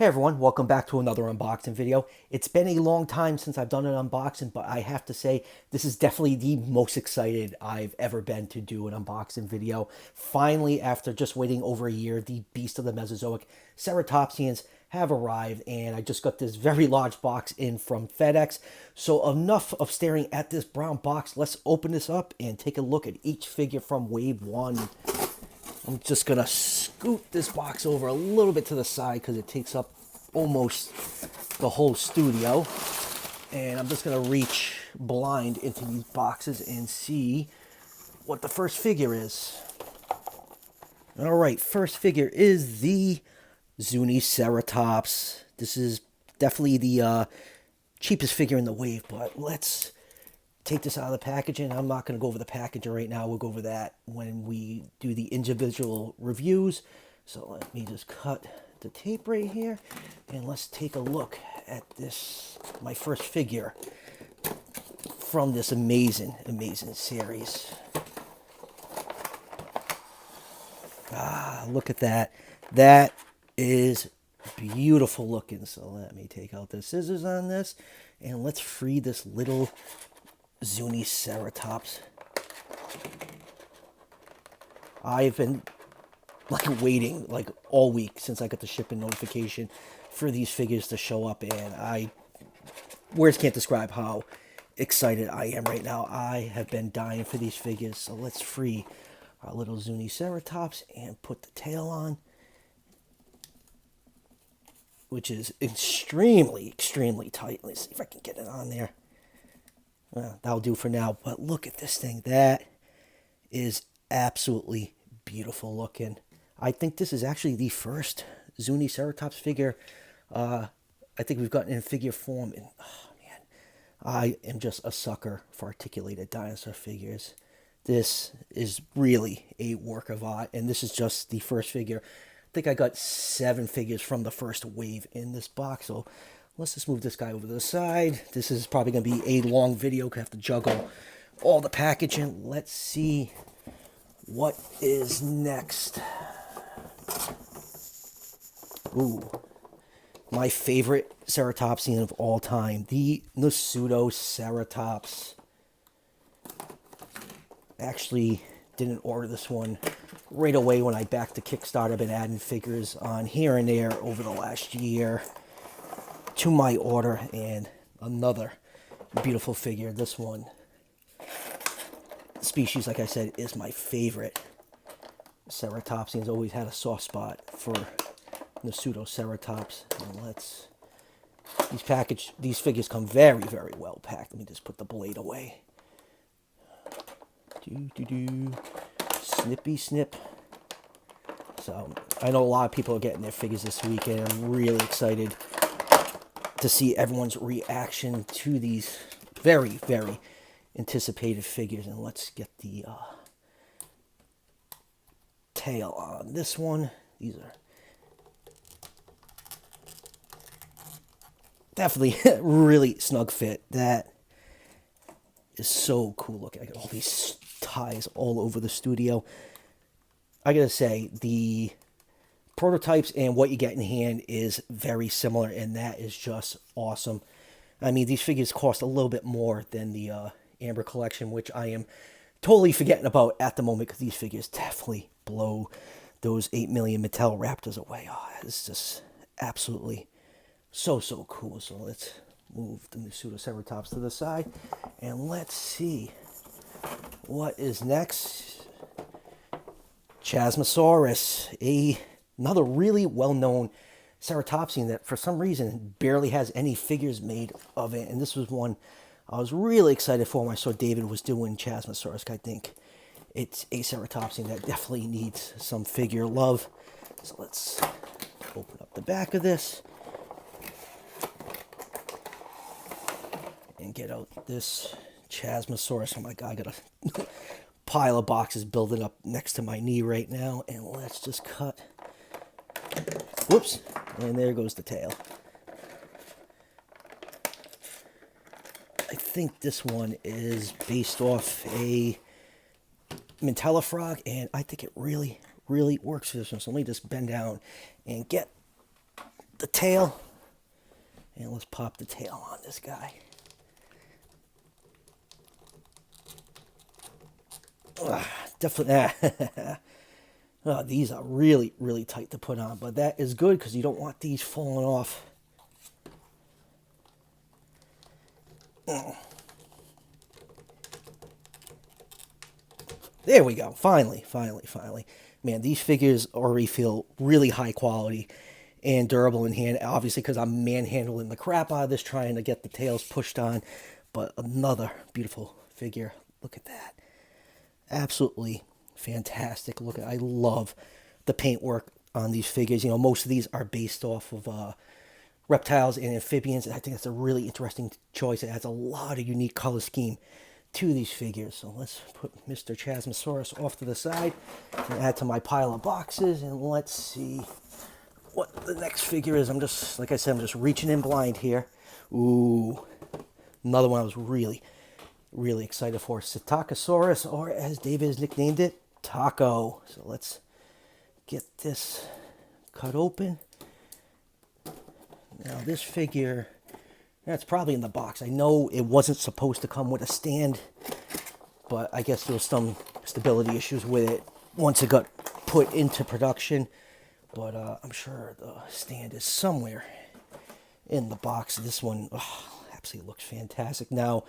Hey everyone, welcome back to another unboxing video. It's been a long time since I've done an unboxing, but I have to say this is definitely the most excited I've ever been to do an unboxing video. Finally, after just waiting over a year, the beast of the Mesozoic Ceratopsians have arrived, and I just got this very large box in from FedEx. So enough of staring at this brown box. Let's open this up and take a look at each figure from Wave 1. I'm just going to scoot this box over a little bit to the side because it takes up almost the whole studio. And I'm just going to reach blind into these boxes and see what the first figure is. All right, first figure is the Zuniceratops. This is definitely the cheapest figure in the wave, but let's take this out of the packaging. I'm not going to go over the packaging right now. We'll go over that when we do the individual reviews. So let me just cut the tape right here, and let's take a look at this, my first figure from this amazing series. Look at that. That is beautiful looking. So let me take out the scissors on this, and let's free this little Zuniceratops. I've been waiting all week since I got the shipping notification for these figures to show up, and words can't describe how excited I am right now. I have been dying for these figures. So let's free our little Zuniceratops and put the tail on, which is extremely tight. Let's see if I can get it on there. That'll do for now, but look at this thing. That is absolutely beautiful looking. I think this is actually the first Zuniceratops figure I think we've gotten in figure form. And oh man, I am just a sucker for articulated dinosaur figures. This is really a work of art, and this is just the first figure. I think I got 7 figures from the first wave in this box, so let's just move this guy over to the side. This is probably going to be a long video because I have to juggle all the packaging. Let's see what is next. Ooh, my favorite ceratopsian of all time, the Pseudoceratops. Actually didn't order this one right away when I backed the Kickstarter. I've been adding figures on here and there over the last year to my order, and another beautiful figure. This one species, like I said, is my favorite. Ceratopsians always had a soft spot for the Pseudoceratops. And these figures come very well packed. Let me just put the blade away. Snippy snip. So I know a lot of people are getting their figures this weekend. I'm really excited to see everyone's reaction to these very anticipated figures. And let's get the tail on this one. These are definitely really snug fit. That is so cool looking. I got all these ties all over the studio. I gotta say, the prototypes and what you get in hand is very similar, and that is just awesome. I mean, these figures cost a little bit more than the Amber collection, which I am totally forgetting about at the moment because these figures definitely blow those 8 million Mattel Raptors away. Oh, it's just absolutely so cool. So let's move the Pseudoceratops to the side, and let's see what is next. Chasmasaurus, another really well-known ceratopsian that for some reason barely has any figures made of it. And this was one I was really excited for when I saw David was doing Chasmasaurus. I think it's a ceratopsian that definitely needs some figure love. So let's open up the back of this and get out this Chasmasaurus. Oh my god, I got a pile of boxes building up next to my knee right now. And let's just cut. Whoops. And there goes the tail. I think this one is based off a Mantella frog, and I think it really works for this one. So let me just bend down and get the tail. And let's pop the tail on this guy. Definitely. Oh, these are really, really tight to put on, but that is good because you don't want these falling off. There we go. Finally. Man, these figures already feel really high quality and durable in hand. Obviously, because I'm manhandling the crap out of this, trying to get the tails pushed on. But another beautiful figure. Look at that. Absolutely fantastic. Look, I love the paintwork on these figures. You know, most of these are based off of reptiles and amphibians. And I think that's a really interesting choice. It has a lot of unique color scheme to these figures. So let's put Mr. Chasmasaurus off to the side and add to my pile of boxes. And let's see what the next figure is. I'm just, like I said, I'm just reaching in blind here. Ooh, another one I was really excited for. Sitakasaurus, or as David has nicknamed it, Taco. So let's get this cut open. Now this figure, that's probably in the box. I know it wasn't supposed to come with a stand, but I guess there was some stability issues with it once it got put into production. But I'm sure the stand is somewhere in the box. This one absolutely looks fantastic. Now,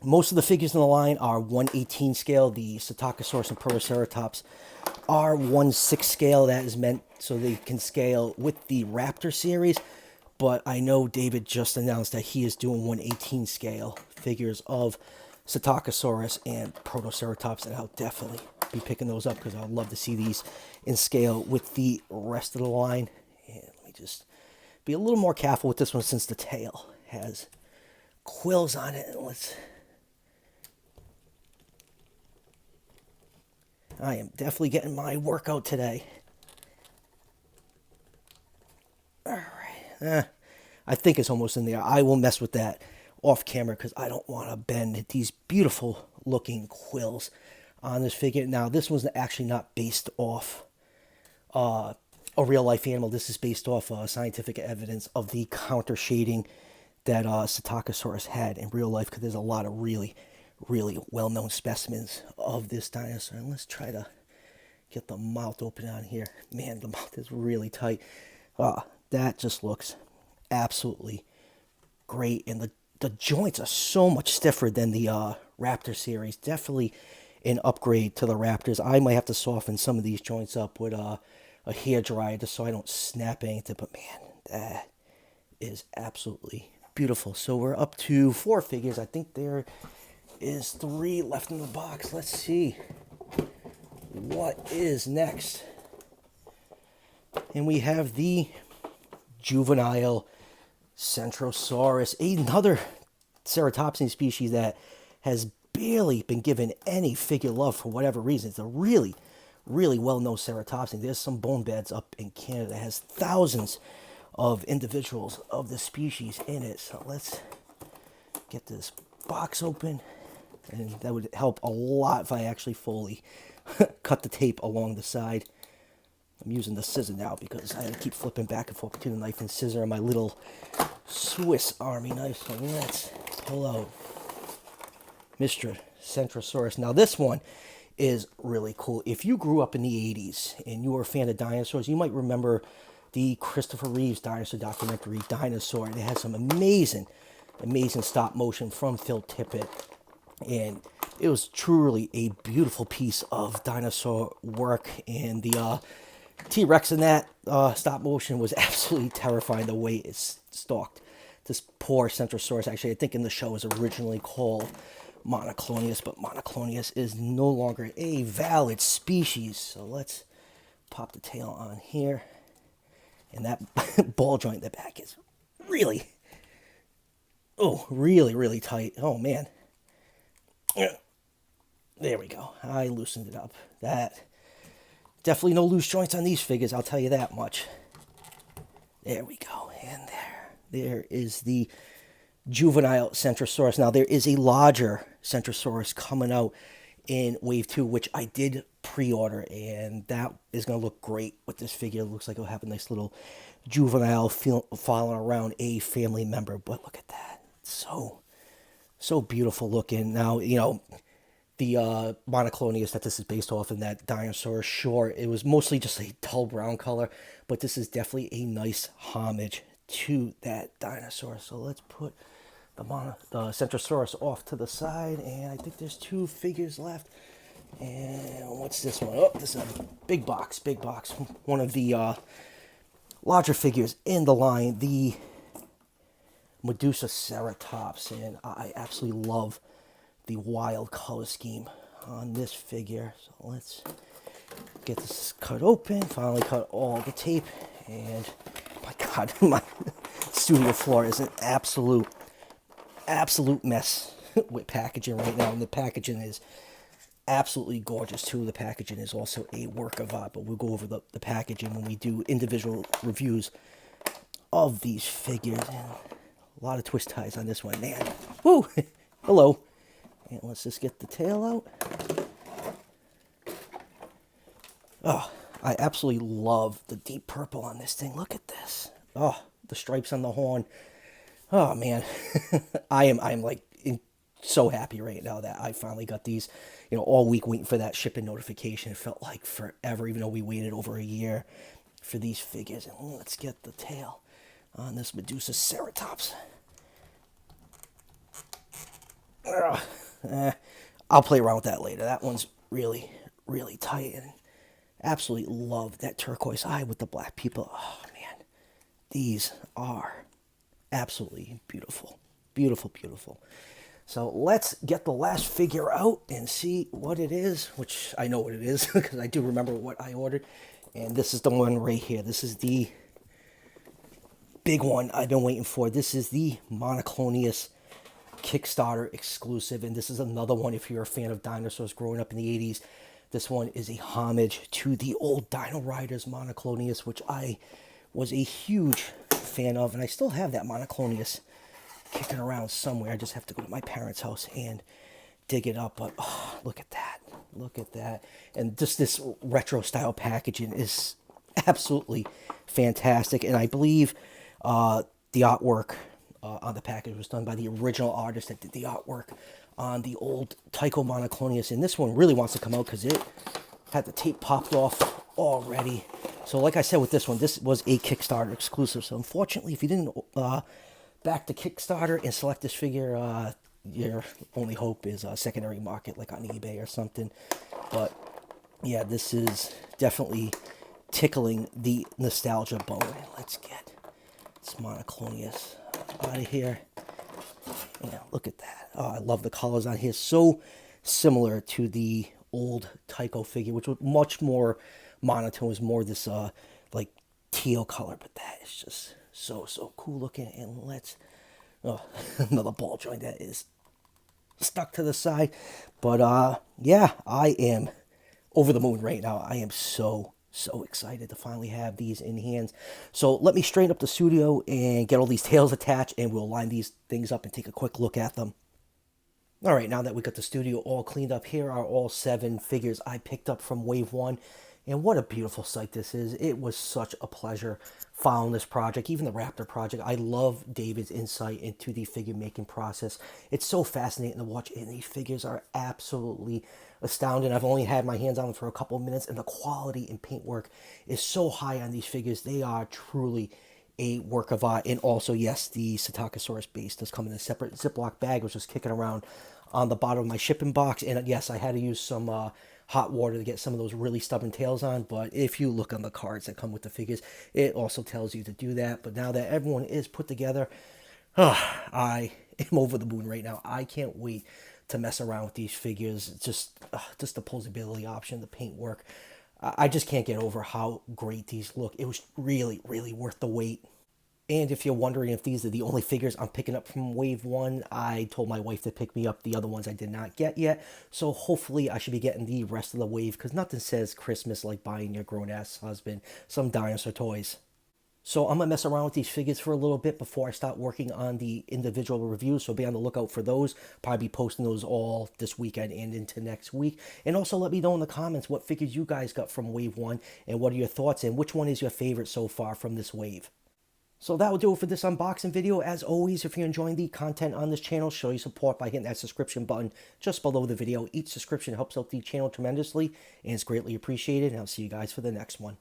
most of the figures in the line are 1/18 scale. The Sitakasaurus and Protoceratops are 1/6 scale. That is meant so they can scale with the Raptor series. But I know David just announced that he is doing 1/18 scale figures of Sitakasaurus and Protoceratops, and I'll definitely be picking those up because I'd love to see these in scale with the rest of the line. And let me just be a little more careful with this one since the tail has quills on it. I am definitely getting my workout today. All right. I think it's almost in there. I will mess with that off camera because I don't want to bend these beautiful looking quills on this figure. Now, this one's actually not based off a real life animal. This is based off scientific evidence of the counter shading that Sitakasaurus had in real life, because there's a lot of really well-known specimens of this dinosaur. And let's try to get the mouth open on here. Man, the mouth is really tight. That just looks absolutely great. And the joints are so much stiffer than the Raptor series. Definitely an upgrade to the Raptors. I might have to soften some of these joints up with a hair dryer just so I don't snap anything. But man, that is absolutely beautiful. So we're up to 4 figures. I think there is 3 left in the box. Let's see what is next. And we have the Juvenile Centrosaurus, another Ceratopsian species that has barely been given any figure love for whatever reason. It's a really well-known Ceratopsian. There's some bone beds up in Canada that has thousands of individuals of the species in it. So let's get this box open. And that would help a lot if I actually fully cut the tape along the side. I'm using the scissor now because I keep flipping back and forth between the knife and scissor and my little Swiss Army knife. So let's pull out Mr. Centrosaurus. Now this one is really cool. If you grew up in the 80s and you were a fan of dinosaurs, you might remember the Christopher Reeves dinosaur documentary, Dinosaur. And it has some amazing stop motion from Phil Tippett. And it was truly a beautiful piece of dinosaur work. And the T-Rex in that stop motion was absolutely terrifying, the way it stalked this poor Centrosaurus. Actually, I think in the show it was originally called Monoclonius, but Monoclonius is no longer a valid species. So let's pop the tail on here. And that ball joint in the back is really tight. Oh, man. There we go. I loosened it up. That definitely no loose joints on these figures, I'll tell you that much. There we go. And there is the Juvenile Centrosaurus. Now, there is a larger Centrosaurus coming out in Wave 2, which I did pre-order, and that is going to look great with this figure. It looks like it'll have a nice little juvenile following around a family member. But look at that. So beautiful looking. Now, the Monoclonius that this is based off in that Dinosaur, sure, it was mostly just a dull brown color, but this is definitely a nice homage to that dinosaur. So let's put the Centrosaurus off to the side, and I think there's 2 figures left. And what's this one? Oh, this is a big box. One of the larger figures in the line, the Medusasaurus, and I absolutely love the wild color scheme on this figure. So let's get this cut open. Finally cut all the tape, and my God, my studio floor is an absolute mess with packaging right now, and the packaging is absolutely gorgeous too. The packaging is also a work of art, but we'll go over the packaging when we do individual reviews of these figures. And a lot of twist ties on this one, man. Woo! Hello. And let's just get the tail out. Oh, I absolutely love the deep purple on this thing. Look at this. Oh, the stripes on the horn. Oh man, I'm like so happy right now that I finally got these. All week waiting for that shipping notification. It felt like forever, even though we waited over a year for these figures. And let's get the tail on this Medusaceratops. I'll play around with that later. That one's really tight, and absolutely love that turquoise eye with the black people. Oh man, these are absolutely beautiful. So let's get the last figure out and see what it is, which I know what it is because I do remember what I ordered. And this is the one right here. This is the big one I've been waiting for. This is the Monoclonius Kickstarter exclusive, and this is another one if you're a fan of dinosaurs growing up in the 80s. This one is a homage to the old Dino Riders Monoclonius, which I was a huge fan of, and I still have that Monoclonius kicking around somewhere. I just have to go to my parents' house and dig it up. But oh, look at that, and just this retro style packaging is absolutely fantastic. And I believe the artwork on the package was done by the original artist that did the artwork on the old Tycho Monoclonius, and this one really wants to come out because it had the tape popped off already. So like I said with this one, this was a Kickstarter exclusive. So unfortunately, if you didn't back the Kickstarter and select this figure, your only hope is a secondary market like on eBay or something. But yeah, this is definitely tickling the nostalgia bone. Let's get this Monoclonius out of here. Look at that. Oh, I love the colors on here. So similar to the old Tycho figure, which was much more monotone. It was more this like teal color, but that is just so cool looking. And let's another ball joint that is stuck to the side. But yeah, I am over the moon right now. I am so excited to finally have these in hands. So let me straighten up the studio and get all these tails attached, and we'll line these things up and take a quick look at them. All right, now that we got the studio all cleaned up, here are all 7 figures I picked up from Wave 1. And what a beautiful sight this is. It was such a pleasure following this project, even the Raptor project. I love David's insight into the figure making process. It's so fascinating to watch, and these figures are absolutely astounding. I've only had my hands on them for a couple of minutes, and the quality and paintwork is so high on these figures. They are truly a work of art. And also, yes, the Sitakasaurus base does come in a separate Ziploc bag, which was kicking around on the bottom of my shipping box. And yes, I had to use some hot water to get some of those really stubborn tails on. But if you look on the cards that come with the figures, it also tells you to do that. But now that everyone is put together, I am over the moon right now. I can't wait to mess around with these figures. Just the posability option, the paintwork. I just can't get over how great these look. It was really worth the wait. And if you're wondering if these are the only figures I'm picking up from Wave 1, I told my wife to pick me up the other ones I did not get yet. So hopefully I should be getting the rest of the wave, because nothing says Christmas like buying your grown-ass husband some dinosaur toys. So I'm gonna mess around with these figures for a little bit before I start working on the individual reviews. So be on the lookout for those. Probably be posting those all this weekend and into next week. And also let me know in the comments what figures you guys got from Wave 1 and what are your thoughts and which one is your favorite so far from this wave. So that will do it for this unboxing video. As always, if you're enjoying the content on this channel, show your support by hitting that subscription button just below the video. Each subscription helps out the channel tremendously and is greatly appreciated. And I'll see you guys for the next one.